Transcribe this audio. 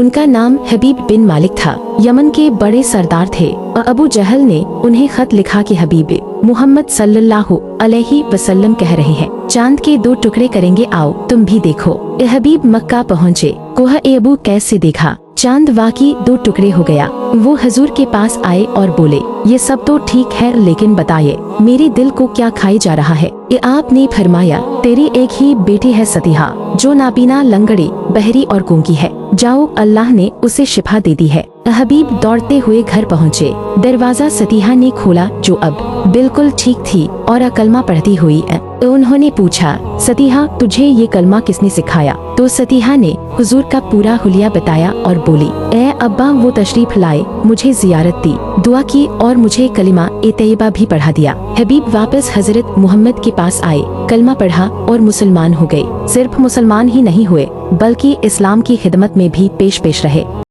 उनका नाम हबीब बिन मालिक था। यमन के बड़े सरदार थे। अबू जहल ने उन्हें खत लिखा कि हबीब मोहम्मद सल्लल्लाहु अलैहि वसल्लम कह रहे हैं, चांद के 2 टुकड़े करेंगे, आओ तुम भी देखो। हबीब मक्का पहुँचे। कोह ए अबू कैस से देखा, चांद वाकई 2 टुकड़े हो गया। वो हजूर के पास आए और बोले, ये सब तो ठीक है, लेकिन बताइए मेरे दिल को क्या खाई जा रहा है। आपने फरमाया, तेरी एक ही बेटी है सतीहा, जो नाबीना, लंगड़ी, बहरी और गूंगी है। जाओ, अल्लाह ने उसे शिफा दे दी है। हबीब दौड़ते हुए घर पहुँचे। दरवाजा सतीहा ने खोला, जो अब बिल्कुल ठीक थी और कलमा पढ़ती हुई। उन्होंने पूछा, सतीहा तुझे ये कलमा किसने सिखाया? तो सतीहा ने हुजूर का पूरा हुलिया बताया और बोली, ए अब्बा, वो तशरीफ लाए, मुझे जियारत दी, दुआ की और मुझे कलिमा ए तैयबा भी पढ़ा दिया। हबीब वापस हजरत मोहम्मद के पास आए, कलमा पढ़ा और मुसलमान हो गए। सिर्फ मुसलमान ही नहीं हुए, बल्कि इस्लाम की खिदमत में भी पेश रहे।